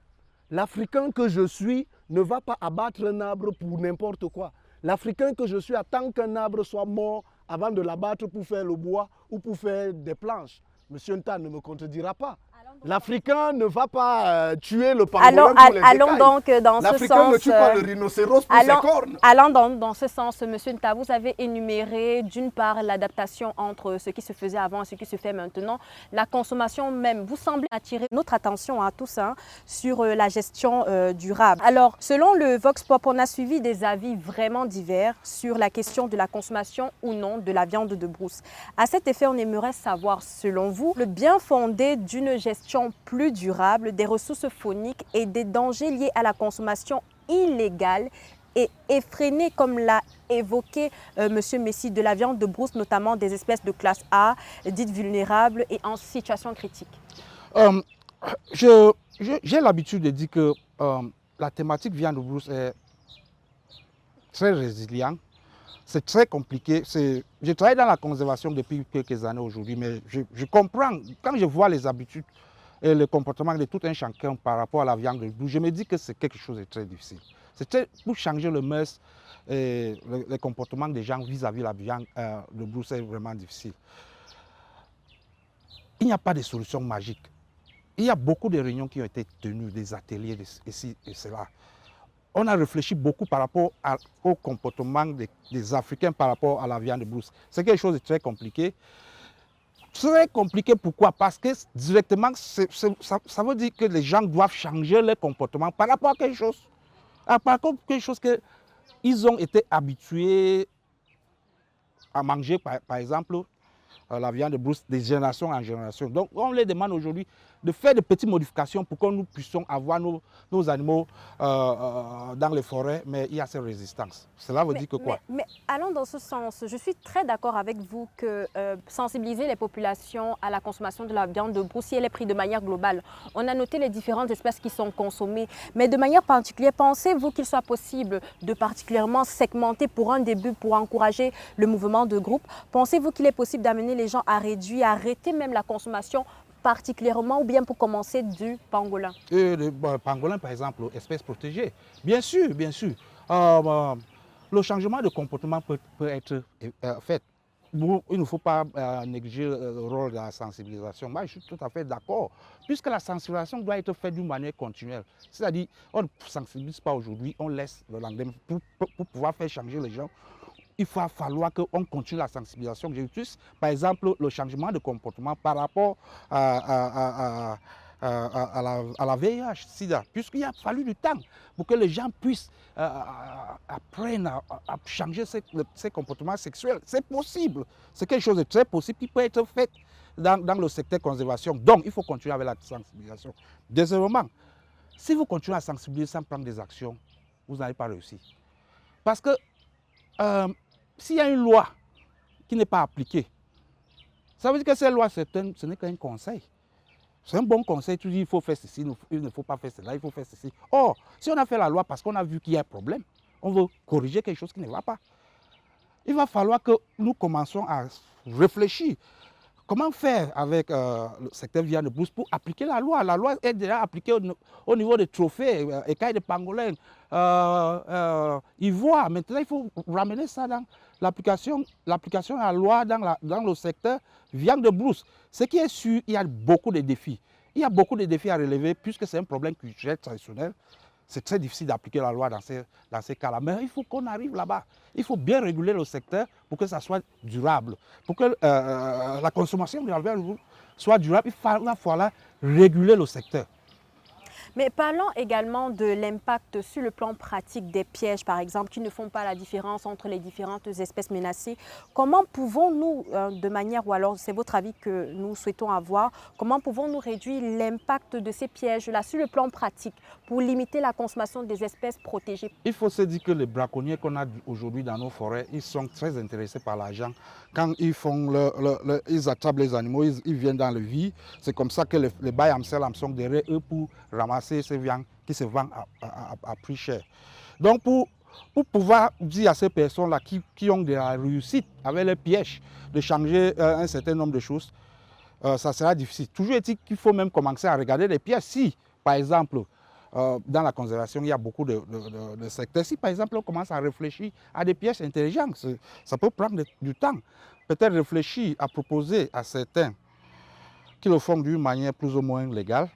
L'Africain que je suis ne va pas abattre un arbre pour n'importe quoi. L'Africain que je suis attend qu'un arbre soit mort avant de l'abattre pour faire le bois ou pour faire des planches. Monsieur Nta ne me contredira pas. L'Africain ne va pas tuer le pangolin pour les écailles. Allons donc dans ce sens. L'Africain ne tue pas le rhinocéros pour ses cornes. Allons dans ce sens, Monsieur Nta, vous avez énuméré d'une part l'adaptation entre ce qui se faisait avant et ce qui se fait maintenant, la consommation même. Vous semblez attirer notre attention à tous sur la gestion durable. Alors, selon le Vox Pop, on a suivi des avis vraiment divers sur la question de la consommation ou non de la viande de brousse. À cet effet, on aimerait savoir, selon vous, le bien fondé d'une gestion plus durable des ressources fauniques et des dangers liés à la consommation illégale et effrénée, comme l'a évoqué M. Messi, de la viande de brousse, notamment des espèces de classe A, dites vulnérables et en situation critique. J'ai l'habitude de dire que la thématique viande de brousse est très résiliente. C'est très compliqué. Je travaille dans la conservation depuis quelques années aujourd'hui, mais je comprends, quand je vois les habitudes et le comportement de tout un chacun par rapport à la viande de brousse, je me dis que c'est quelque chose de très difficile. Pour changer le mœurs et le comportement des gens vis-à-vis de la viande de brousse, c'est vraiment difficile. Il n'y a pas de solution magique. Il y a beaucoup de réunions qui ont été tenues, des ateliers, ici et cela. On a réfléchi beaucoup par rapport au comportement des Africains par rapport à la viande de brousse. C'est quelque chose de très compliqué. Très compliqué, pourquoi? Parce que directement, ça veut dire que les gens doivent changer leur comportement par rapport à quelque chose. Par rapport à quelque chose qu'ils ont été habitués à manger, par exemple, la viande de brousse de génération en génération. Donc, on les demande aujourd'hui de faire des petites modifications pour que nous puissions avoir nos animaux dans les forêts, mais il y a cette résistance. Cela veut dire que quoi? Mais allons dans ce sens. Je suis très d'accord avec vous que sensibiliser les populations à la consommation de la viande de brousse, si elle est prise de manière globale. On a noté les différentes espèces qui sont consommées, mais de manière particulière, pensez-vous qu'il soit possible de particulièrement segmenter pour un début, pour encourager le mouvement de groupe? Pensez-vous qu'il est possible d'amener les gens à réduire, à arrêter même la consommation particulièrement, ou bien pour commencer du pangolin? Le pangolin, par exemple, espèce protégée. Bien sûr, bien sûr. le changement de comportement peut être fait. Il ne faut pas négliger le rôle de la sensibilisation. Moi, je suis tout à fait d'accord, puisque la sensibilisation doit être faite d'une manière continuelle. C'est-à-dire, on ne sensibilise pas aujourd'hui, on laisse le lendemain. Pour pouvoir faire changer les gens, il va falloir qu'on continue la sensibilisation. Par exemple, le changement de comportement par rapport à la VIH, SIDA, puisqu'il a fallu du temps pour que les gens puissent apprendre à changer ses comportements sexuels. C'est possible. C'est quelque chose de très possible qui peut être fait dans le secteur conservation. Donc, il faut continuer avec la sensibilisation. Deuxièmement, si vous continuez à sensibiliser sans prendre des actions, vous n'allez pas réussir. Parce que s'il y a une loi qui n'est pas appliquée, ça veut dire que cette loi, ce n'est qu'un conseil. C'est un bon conseil, tu dis il faut faire ceci, il ne faut pas faire cela, il faut faire ceci. Or, si on a fait la loi parce qu'on a vu qu'il y a un problème, on veut corriger quelque chose qui ne va pas. Il va falloir que nous commencions à réfléchir. Comment faire avec le secteur viande de brousse pour appliquer la loi? La loi est déjà appliquée au niveau des trophées, écailles de pangolin, ivoire. Maintenant, il faut ramener ça dans l'application de la loi dans le secteur viande de brousse. Ce qui est sûr, il y a beaucoup de défis. Il y a beaucoup de défis à relever puisque c'est un problème culturel traditionnel. C'est très difficile d'appliquer la loi dans ces cas-là. Mais il faut qu'on arrive là-bas. Il faut bien réguler le secteur pour que ça soit durable. Pour que la consommation de la viande soit durable, il va falloir réguler le secteur. Mais parlons également de l'impact sur le plan pratique des pièges, par exemple, qui ne font pas la différence entre les différentes espèces menacées. Comment pouvons-nous, de manière, ou alors c'est votre avis que nous souhaitons avoir, comment pouvons-nous réduire l'impact de ces pièges-là sur le plan pratique pour limiter la consommation des espèces protégées? Il faut se dire que les braconniers qu'on a aujourd'hui dans nos forêts, ils sont très intéressés par l'argent. Quand ils ils attrapent les animaux, ils viennent dans le vie. C'est comme ça que les bails Amsel sont derrière eux pour ramasser ces viandes qui se vendent à prix cher. Donc pour pouvoir dire à ces personnes-là qui ont de la réussite avec les pièges de changer un certain nombre de choses, ça sera difficile. Toujours est-il qu'il faut même commencer à regarder les pièges. Si, par exemple, dans la conservation, il y a beaucoup de secteurs. Si, par exemple, on commence à réfléchir à des pièges intelligents, ça peut prendre du temps. Peut-être réfléchir à proposer à certains qui le font d'une manière plus ou moins légale,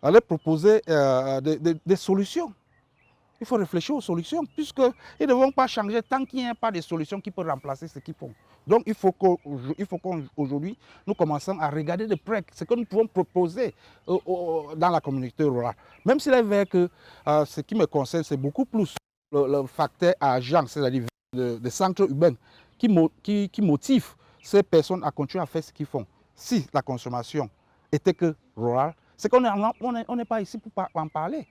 à leur proposer des solutions. Il faut réfléchir aux solutions, puisqu'ils ne vont pas changer tant qu'il n'y a pas de solutions qui peuvent remplacer ce qu'ils font. Donc il faut qu'aujourd'hui, nous commençons à regarder de près ce que nous pouvons proposer dans la communauté rurale. Même s'il est vrai que ce qui me concerne, c'est beaucoup plus le facteur agent, c'est-à-dire des centres urbains, qui motive ces personnes à continuer à faire ce qu'ils font. Si la consommation était que rurale, c'est qu'on n'est pas ici pour en parler.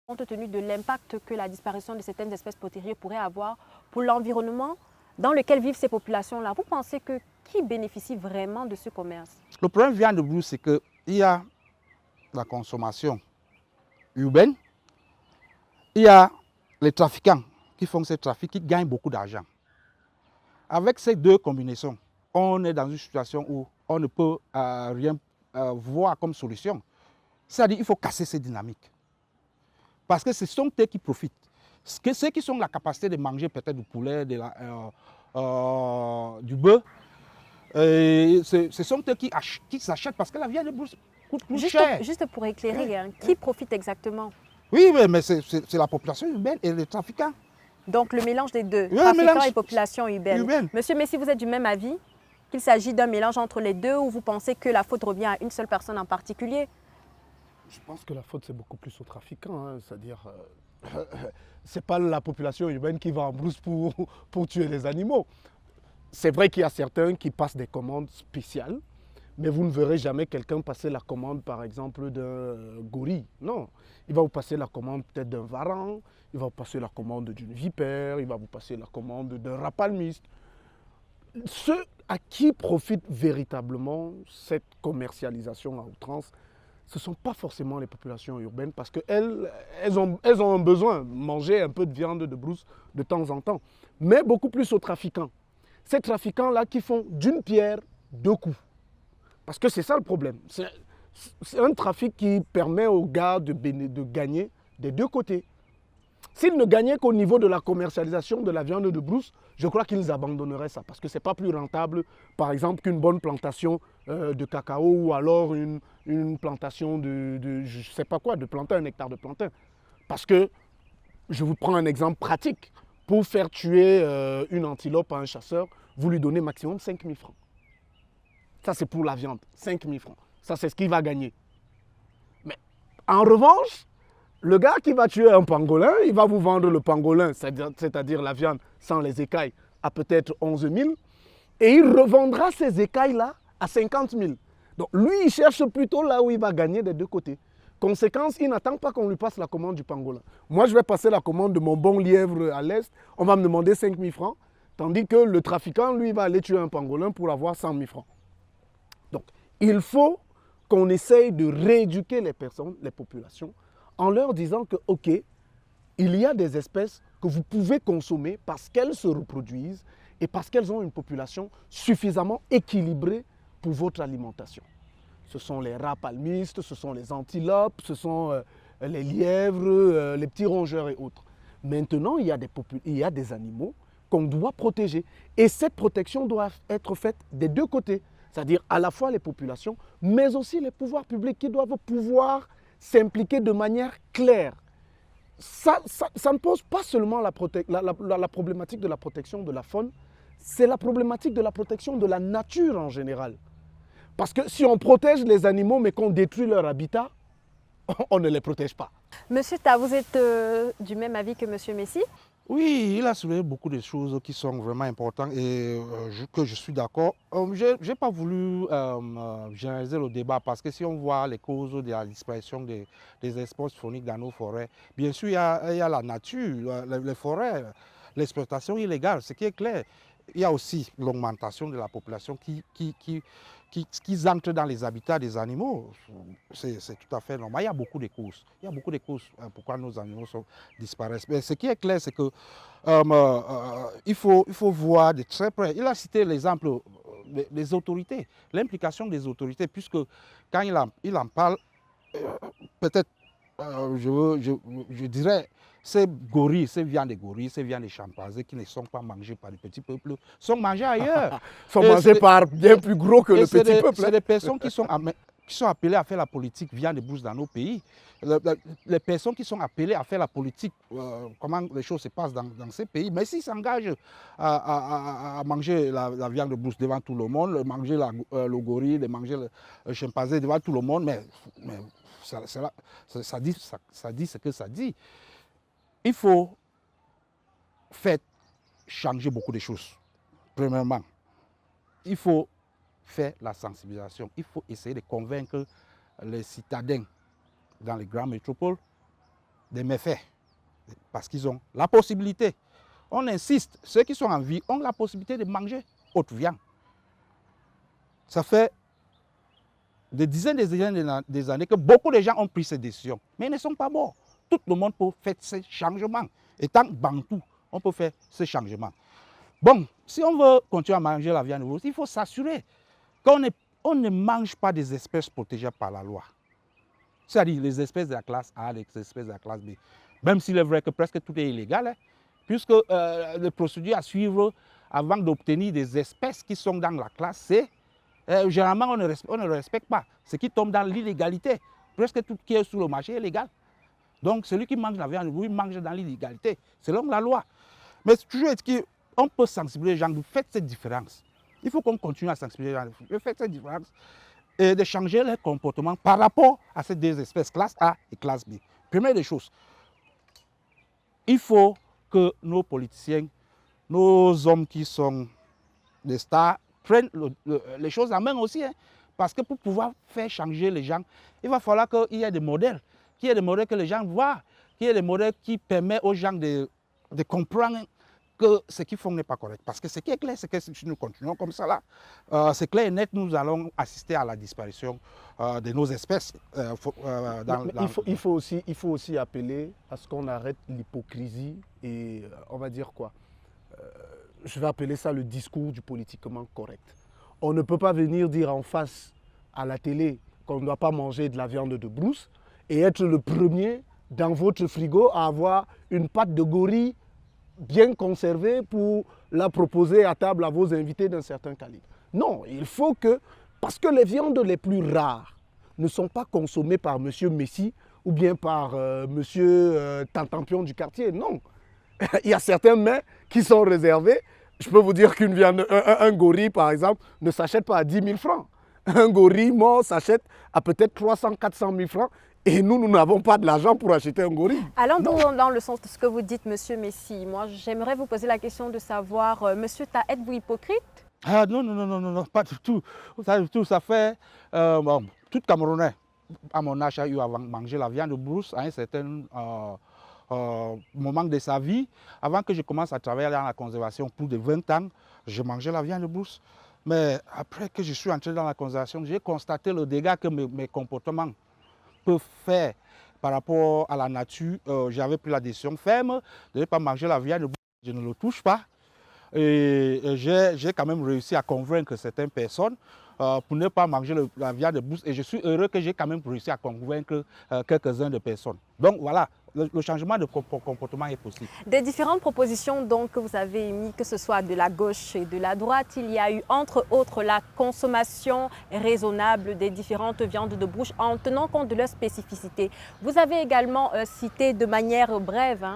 Compte tenu de l'impact que la disparition de certaines espèces protégées pourrait avoir pour l'environnement dans lequel vivent ces populations-là, vous pensez que qui bénéficie vraiment de ce commerce? Le problème viande de brousse, c'est qu'il y a la consommation urbaine, il y a les trafiquants qui font ces trafics, qui gagnent beaucoup d'argent. Avec ces deux combinaisons, on est dans une situation où on ne peut rien voir comme solution. C'est-à-dire qu'il faut casser ces dynamiques. Parce que ce sont eux qui profitent. Ceux qui ont la capacité de manger peut-être du poulet, du bœuf, ce sont eux qui s'achètent parce que la viande de brousse coûte plus cher. Juste pour éclairer, hein, qui profite exactement? Oui, mais c'est la population urbaine et les trafiquants. Donc le mélange des deux, oui, trafiquants et population urbaine. Monsieur Messi, vous êtes du même avis qu'il s'agit d'un mélange entre les deux ou vous pensez que la faute revient à une seule personne en particulier? Je pense que la faute, c'est beaucoup plus aux trafiquants. Hein. C'est-à-dire, ce n'est pas la population urbaine qui va en brousse pour tuer les animaux. C'est vrai qu'il y a certains qui passent des commandes spéciales, mais vous ne verrez jamais quelqu'un passer la commande, par exemple, d'un gorille. Non, il va vous passer la commande peut-être d'un varan, il va vous passer la commande d'une vipère, il va vous passer la commande d'un rapalmiste. Ceux à qui profite véritablement cette commercialisation à outrance, ce ne sont pas forcément les populations urbaines parce qu'elles ont un besoin de manger un peu de viande de brousse de temps en temps, mais beaucoup plus aux trafiquants. Ces trafiquants-là qui font d'une pierre deux coups. Parce que c'est ça le problème. C'est un trafic qui permet aux gars de gagner des deux côtés. S'ils ne gagnaient qu'au niveau de la commercialisation de la viande de brousse, je crois qu'ils abandonneraient ça parce que ce n'est pas plus rentable, par exemple, qu'une bonne plantation de cacao ou alors une plantation de je ne sais pas quoi, de plantain, un hectare de plantain. Parce que, je vous prends un exemple pratique, pour faire tuer une antilope à un chasseur, vous lui donnez maximum 5 000 francs. Ça, c'est pour la viande, 5 000 francs. Ça, c'est ce qu'il va gagner. Mais en revanche, le gars qui va tuer un pangolin, il va vous vendre le pangolin, c'est-à-dire la viande sans les écailles, à peut-être 11 000. Et il revendra ces écailles-là à 50 000. Donc lui, il cherche plutôt là où il va gagner des deux côtés. Conséquence, il n'attend pas qu'on lui passe la commande du pangolin. Moi, je vais passer la commande de mon bon lièvre à l'est. On va me demander 5 000 francs. Tandis que le trafiquant, lui, va aller tuer un pangolin pour avoir 100 000 francs. Donc, il faut qu'on essaye de rééduquer les personnes, les populations, en leur disant que, ok, il y a des espèces que vous pouvez consommer parce qu'elles se reproduisent et parce qu'elles ont une population suffisamment équilibrée pour votre alimentation. Ce sont les rats palmistes, ce sont les antilopes, ce sont les lièvres, les petits rongeurs et autres. Maintenant, il y a des animaux qu'on doit protéger. Et cette protection doit être faite des deux côtés. C'est-à-dire à la fois les populations, mais aussi les pouvoirs publics qui doivent pouvoir s'impliquer de manière claire. Ça ne pose pas seulement la problématique de la protection de la faune, c'est la problématique de la protection de la nature en général. Parce que si on protège les animaux mais qu'on détruit leur habitat, on ne les protège pas. Monsieur Ta, vous êtes du même avis que Monsieur Messi? Oui, il a soulevé beaucoup de choses qui sont vraiment importantes et que je suis d'accord. Je n'ai pas voulu généraliser le débat parce que si on voit les causes de la disparition des espèces fauniques dans nos forêts, bien sûr, il y a la nature, les forêts, l'exploitation illégale, ce qui est clair. Il y a aussi l'augmentation de la population qui entre dans les habitats des animaux. C'est tout à fait normal. Il y a beaucoup de causes. Il y a beaucoup de causes pourquoi nos animaux disparaissent. Mais ce qui est clair, c'est que il faut voir de très près. Il a cité l'exemple des autorités, l'implication des autorités, puisque quand il en parle, peut-être, je dirais, ces gorilles, ces viandes de gorilles, ces viandes de chimpanzés qui ne sont pas mangées par les petits peuples, sont mangées ailleurs. Sont mangées par bien plus gros que le petit peuple. C'est des personnes qui sont appelées à faire la politique viande de brousse dans nos pays. Les personnes qui sont appelées à faire la politique, comment les choses se passent dans ces pays, mais s'ils s'engagent à manger la viande de brousse devant tout le monde, manger le gorille, manger le chimpanzé devant tout le monde, mais ça dit ce que ça dit. Il faut faire changer beaucoup de choses. Premièrement, il faut faire la sensibilisation. Il faut essayer de convaincre les citadins dans les grandes métropoles des méfaits. Parce qu'ils ont la possibilité. On insiste, ceux qui sont en vie ont la possibilité de manger autre viande. Ça fait des dizaines des années que beaucoup de gens ont pris ces décisions. Mais ils ne sont pas morts. Tout le monde peut faire ces changements. Étant bantou, on peut faire ces changements. Bon, si on veut continuer à manger la viande rouge, il faut s'assurer qu'on ne mange pas des espèces protégées par la loi. C'est-à-dire les espèces de la classe A, les espèces de la classe B. Même s'il est vrai que presque tout est illégal, hein, puisque les procédures à suivre avant d'obtenir des espèces qui sont dans la classe C, généralement on ne respecte pas. Ce qui tombe dans l'illégalité. Presque tout ce qui est sur le marché est légal. Donc, celui qui mange la viande, il mange dans l'illégalité, selon la loi. Mais toujours est-ce qu'on peut sensibiliser les gens, faites cette différence. Il faut qu'on continue à sensibiliser les gens, faites cette différence et de changer leur comportement par rapport à ces deux espèces, classe A et classe B. Première des choses, il faut que nos politiciens, nos hommes qui sont des stars, prennent les choses en main aussi. Hein, parce que pour pouvoir faire changer les gens, il va falloir qu'il y ait des modèles. Qu'il y ait des modèles que les gens voient, qu'il y ait des modèles qui permettent aux gens de comprendre que ce qu'ils font n'est pas correct. Parce que ce qui est clair, c'est que si nous continuons comme ça, là, c'est clair et net, nous allons assister à la disparition de nos espèces. Il faut aussi appeler à ce qu'on arrête l'hypocrisie et on va dire quoi, je vais appeler ça le discours du politiquement correct. On ne peut pas venir dire en face à la télé qu'on ne doit pas manger de la viande de brousse et être le premier dans votre frigo à avoir une pâte de gorille bien conservée pour la proposer à table à vos invités d'un certain calibre. Non, il faut que, parce que les viandes les plus rares ne sont pas consommées par monsieur Messi ou bien par monsieur Tantampion du quartier, non. Il y a certains mets qui sont réservés. Je peux vous dire qu'une viande, un gorille par exemple, ne s'achète pas à 10 000 francs. Un gorille mort s'achète à peut-être 300 400 000 francs. Et nous n'avons pas de l'argent pour acheter un gorille. Allons dans le sens de ce que vous dites, monsieur Messi. Moi, j'aimerais vous poser la question de savoir, monsieur, êtes-vous hypocrite? Ah non, pas du tout. Ça fait... bon, tout Camerounais, à mon âge, a eu à manger la viande de brousse à un certain moment de sa vie. Avant que je commence à travailler dans la conservation, plus de 20 ans, je mangeais la viande de brousse. Mais après que je suis entré dans la conservation, j'ai constaté le dégât que mes comportements peuvent faire par rapport à la nature. J'avais pris la décision ferme de ne pas manger la viande de brousse. Je ne le touche pas. Et j'ai quand même réussi à convaincre certaines personnes pour ne pas manger la viande de brousse. Et je suis heureux que j'ai quand même réussi à convaincre quelques-uns de personnes. Donc voilà, le changement de comportement est possible. Des différentes propositions donc, que vous avez émises, que ce soit de la gauche et de la droite, il y a eu entre autres la consommation raisonnable des différentes viandes de brousse en tenant compte de leurs spécificités. Vous avez également cité de manière brève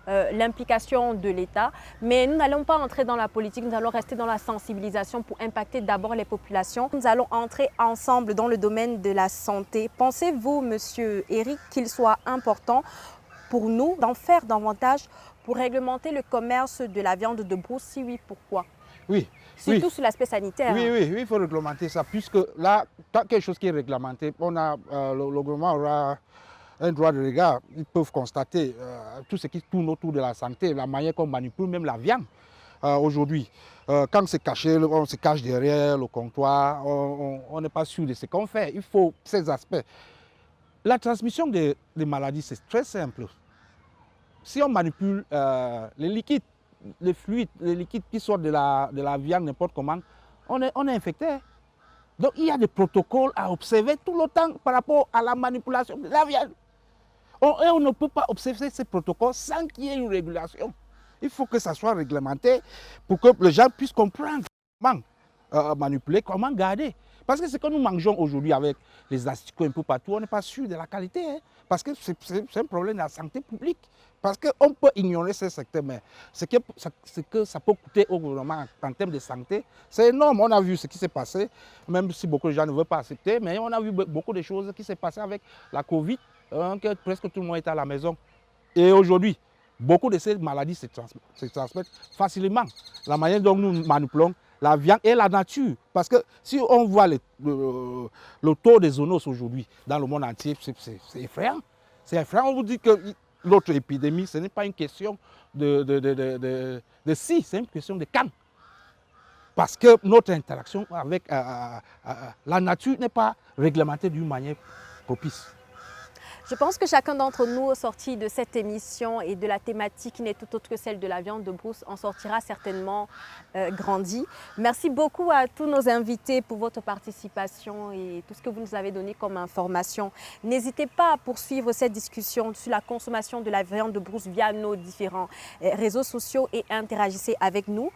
l'implication de l'État, mais nous n'allons pas entrer dans la politique, nous allons rester dans la sensibilisation pour impacter d'abord les populations. Nous allons entrer ensemble dans le domaine de la santé. Pensez-vous, monsieur Eric, qu'il soit important pour nous d'en faire davantage pour réglementer le commerce de la viande de brousse? Si oui, pourquoi? Oui. Surtout sur l'aspect sanitaire. Oui, il faut réglementer ça, puisque là, quand quelque chose qui est réglementé, on a, le gouvernement aura un droit de regard. Ils peuvent constater tout ce qui tourne autour de la santé, la manière qu'on manipule même la viande aujourd'hui. Quand c'est caché, on se cache derrière le comptoir, on n'est pas sûr de ce qu'on fait. Il faut ces aspects. La transmission des maladies, c'est très simple. Si on manipule les liquides, les fluides, les liquides qui sortent de la viande n'importe comment, on est infecté. Donc il y a des protocoles à observer tout le temps par rapport à la manipulation de la viande. Et on ne peut pas observer ces protocoles sans qu'il y ait une régulation. Il faut que ça soit réglementé pour que les gens puissent comprendre comment manipuler, comment garder. Parce que ce que nous mangeons aujourd'hui avec les asticots un peu partout, on n'est pas sûr de la qualité. Hein, parce que c'est un problème de la santé publique. Parce qu'on peut ignorer ces secteurs, mais ce que ça peut coûter au gouvernement en termes de santé, c'est énorme. On a vu ce qui s'est passé, même si beaucoup de gens ne veulent pas accepter, mais on a vu beaucoup de choses qui s'est passé avec la Covid, que presque tout le monde est à la maison. Et aujourd'hui, beaucoup de ces maladies se transmettent facilement. La manière dont nous manipulons la viande et la nature. Parce que si on voit le taux des zoonoses aujourd'hui dans le monde entier, c'est effrayant. C'est effrayant. On vous dit que l'autre épidémie, ce n'est pas une question de si, c'est une question de quand. Parce que notre interaction avec la nature n'est pas réglementée d'une manière propice. Je pense que chacun d'entre nous, au sorti de cette émission et de la thématique qui n'est tout autre que celle de la viande de brousse, en sortira certainement grandi. Merci beaucoup à tous nos invités pour votre participation et tout ce que vous nous avez donné comme information. N'hésitez pas à poursuivre cette discussion sur la consommation de la viande de brousse via nos différents réseaux sociaux et interagissez avec nous.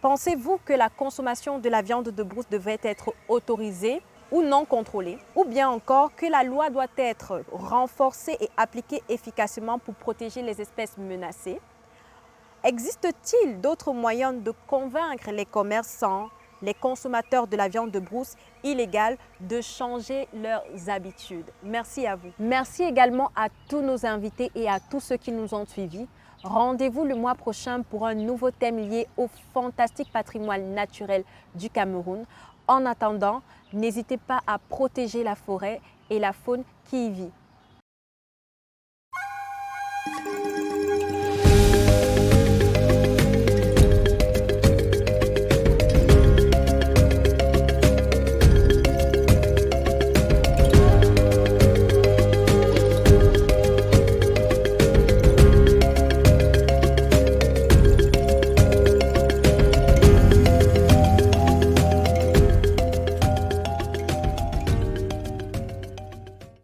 Pensez-vous que la consommation de la viande de brousse devrait être autorisée ou non contrôlée, ou bien encore que la loi doit être renforcée et appliquée efficacement pour protéger les espèces menacées? Existe-t-il d'autres moyens de convaincre les commerçants, les consommateurs de la viande de brousse illégale de changer leurs habitudes? Merci à vous. Merci également à tous nos invités et à tous ceux qui nous ont suivis. Rendez-vous le mois prochain pour un nouveau thème lié au fantastique patrimoine naturel du Cameroun. En attendant, n'hésitez pas à protéger la forêt et la faune qui y vit.